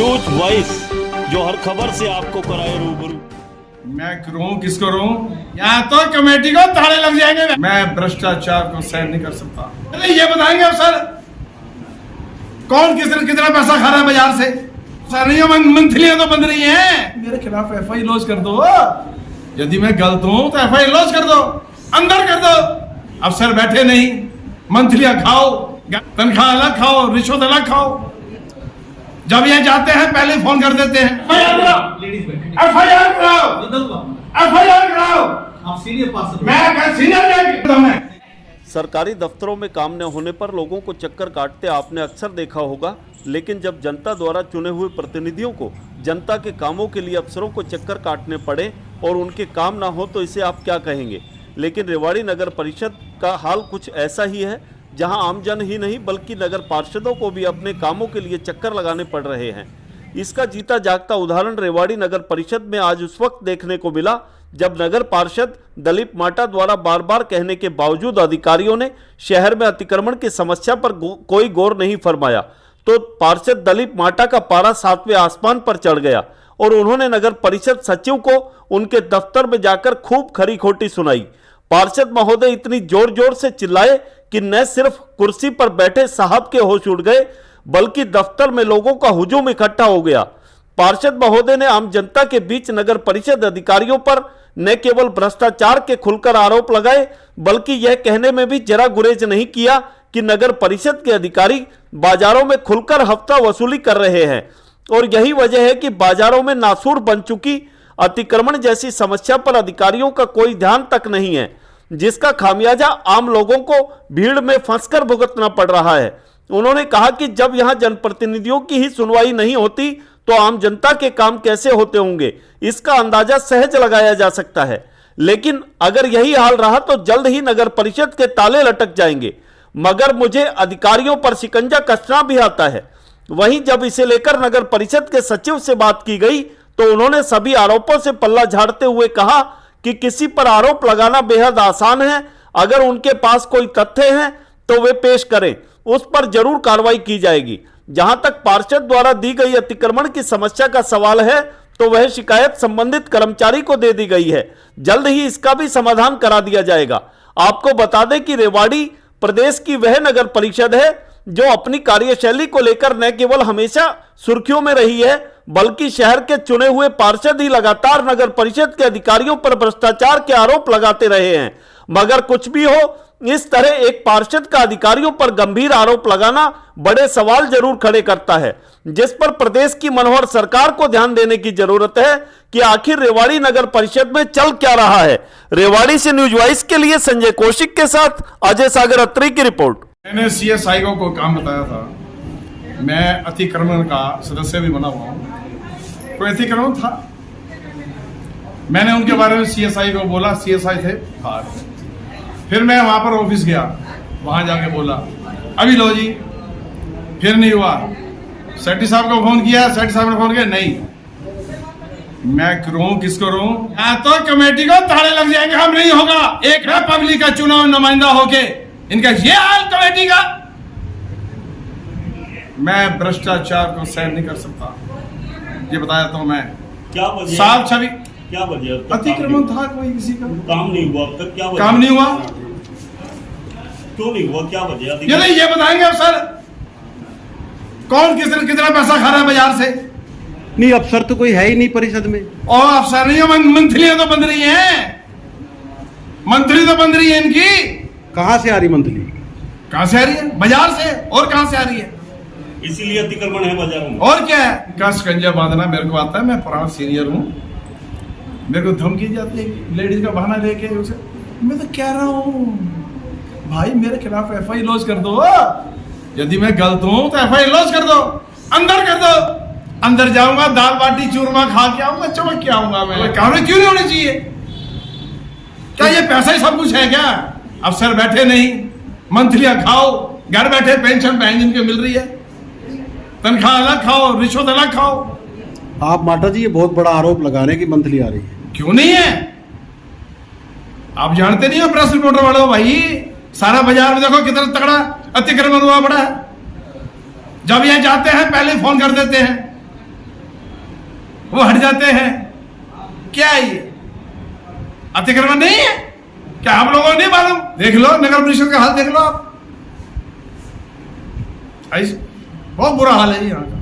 News voice, जो हर खबर से आपको कराए रूबरू। मैं करूं किसको रहूं? यहाँ तो कमेटी को ताले लग जाएंगे। मैं भ्रष्टाचार को सहन नहीं कर सकता। ये बताएंगे अब सर, कौन कितना पैसा खा रहा है बाजार से? सारियां मंथलियां तो बंद रही हैं। मेरे खिलाफ एफआई लॉन्च कर दो। यदि मैं गलत हूं तो एफआई लॉन्च कर दो, अंदर कर दो। अफसर बैठे नहीं, मंथलियां खाओ, तनख्वाह अलग खाओ, रिश्वत अलग खाओ। जब यहाँ जाते हैं पहले फोन कर देते हैं, एफआईआर कराओ। मैं सीनियर सरकारी दफ्तरों में काम न होने पर लोगों को चक्कर काटते आपने अक्सर देखा होगा, लेकिन जब जनता द्वारा चुने हुए प्रतिनिधियों को जनता के कामों के लिए अफसरों को चक्कर काटने पड़े और उनके काम ना हो तो इसे आप क्या कहेंगे। लेकिन रेवाड़ी नगर परिषद का हाल कुछ ऐसा ही है, जहां आमजन ही नहीं बल्कि नगर पार्षदों को भी अपने कामों के लिए चक्कर लगाने पड़ रहे हैं। इसका जीता जागता उदाहरण रेवाड़ी नगर परिषद में आज उस वक्त देखने को मिला जब नगर पार्षद दलीप माटा द्वारा बार बार कहने के बावजूद अधिकारियों ने शहर में अतिक्रमण की समस्या पर कोई गौर नहीं फरमाया, तो पार्षद दलीप माटा का पारा 7वें आसमान पर चढ़ गया और उन्होंने नगर परिषद सचिव को उनके दफ्तर में जाकर खूब खरी खोटी सुनाई। पार्षद महोदय इतनी जोर जोर से चिल्लाए कि न सिर्फ कुर्सी पर बैठे साहब के होश उड़ गए बल्कि दफ्तर में लोगों का हुजूम इकट्ठा हो गया। पार्षद महोदय ने आम जनता के बीच नगर परिषद अधिकारियों पर न केवल भ्रष्टाचार के खुलकर आरोप लगाए बल्कि यह कहने में भी जरा गुरेज नहीं किया कि नगर परिषद के अधिकारी बाजारों में खुलकर हफ्ता वसूली कर रहे हैं और यही वजह है कि बाजारों में नासूर बन चुकी अतिक्रमण जैसी समस्या पर अधिकारियों का कोई ध्यान तक नहीं है, जिसका खामियाजा आम लोगों को भीड़ में फंसकर भुगतना पड़ रहा है। उन्होंने कहा कि जब यहां जनप्रतिनिधियों की ही सुनवाई नहीं होती तो आम जनता के काम कैसे होते होंगे, इसका अंदाजा सहज लगाया जा सकता है। लेकिन अगर यही हाल रहा तो जल्द ही नगर परिषद के ताले लटक जाएंगे। मगर मुझे अधिकारियों पर शिकंजा कसना भी आता है। वहीं जब इसे लेकर नगर परिषद के सचिव से बात की गई तो उन्होंने सभी आरोपों से पल्ला झाड़ते हुए कहा कि किसी पर आरोप लगाना बेहद आसान है, अगर उनके पास कोई तथ्य हैं तो वे पेश करें, उस पर जरूर कार्रवाई की जाएगी। जहां तक पार्षद द्वारा दी गई अतिक्रमण की समस्या का सवाल है तो वह शिकायत संबंधित कर्मचारी को दे दी गई है, जल्द ही इसका भी समाधान करा दिया जाएगा। आपको बता दें कि रेवाड़ी प्रदेश की वह नगर परिषद है जो अपनी कार्यशैली को लेकर न केवल हमेशा सुर्खियों में रही है बल्कि शहर के चुने हुए पार्षद ही लगातार नगर परिषद के अधिकारियों पर भ्रष्टाचार के आरोप लगाते रहे हैं। मगर कुछ भी हो, इस तरह एक पार्षद का अधिकारियों पर गंभीर आरोप लगाना बड़े सवाल जरूर खड़े करता है, जिस पर प्रदेश की मनोहर सरकार को ध्यान देने की जरूरत है कि आखिर रेवाड़ी नगर परिषद में चल क्या रहा है। रेवाड़ी से न्यूज वॉइस के लिए संजय कौशिक के साथ अजय सागर अत्री की रिपोर्ट। मैंने सीएसआई को काम बताया था। मैं अतिक्रमण का सदस्य भी बना हुआ हूँ। कोई अतिक्रमण था, मैंने उनके बारे में सीएसआई को बोला, सीएसआई थे बाहर। फिर मैं वहां पर ऑफिस गया, वहां जाके बोला अभी लो जी, फिर नहीं हुआ। सेठी साहब को फोन किया, सेठी साहब ने फोन किया, नहीं। मैं रहूं किसको रहूं? यहाँ तो कमेटी को ताले लग जाएंगे, हम नहीं होगा। एक है पब्लिक का चुनाव नुमाइंदा होके, इनका ये हाल कमेटी का। मैं भ्रष्टाचार को सहन नहीं कर सकता, ये बताया तो मैं। क्या वजह? साफ छवि क्या वजह? अतिक्रमण था कोई, किसी का काम नहीं हुआ अब तक। क्या वजह? काम नहीं हुआ, क्यों नहीं हुआ, क्या वजह? ये बताएंगे अब सर, कौन कितना पैसा खा रहा है बाजार से? नहीं, अफसर तो कोई है ही नहीं परिषद में। और अफसर नहीं, मंथलियां तो बंद रही हैं। मंथली तो बंद रही है इनकी। कहाँ से आ रही मंथली? कहाँ से आ रही है? बाजार से। और कहाँ से आ रही है? इसीलिए अतिक्रमण है बाजारों में। और क्या है? का शिकंजा बांधना मेरे को आता है, मैं पुराना सीनियर हूँ। मेरे को धमकी जाती है लेडीज का बहाना लेके उसे। मैं तो कह रहा हूँ भाई मेरे खिलाफ एफआई लॉन्च कर दो। यदि मैं गलत हूँ तो एफआई लॉन्च कर दो, अंदर कर दो। अंदर जाऊंगा, दाल बाटी चूरमा खा के आऊंगा, चमक के आऊंगा। मैं काम क्यों नहीं होनी चाहिए? क्या ये पैसा ही सब कुछ है क्या? अफसर बैठे नहीं, मंथलियां खाओ, घर बैठे पेंशन बहन जिनके मिल रही है, तनख्वाह अलग खाओ, रिश्वत अलग खाओ। आप माटा जी ये बहुत बड़ा आरोप लगा रहे हैं कि मंथली आ रही है। क्यों नहीं है? आप जानते नहीं हो प्रेस रिपोर्टर वाले हो भाई, सारा बाजार में देखो कितना तगड़ा अतिक्रमण हुआ पड़ा है। जब यहाँ जाते हैं पहले फोन कर देते हैं, वो हट जाते हैं। क्या है ये अतिक्रमण नहीं है क्या? आप लोगों को नहीं मालूम? देख लो नगर परिषद का हाल, देख लो आप, बहुत बुरा हाल है यहाँ का।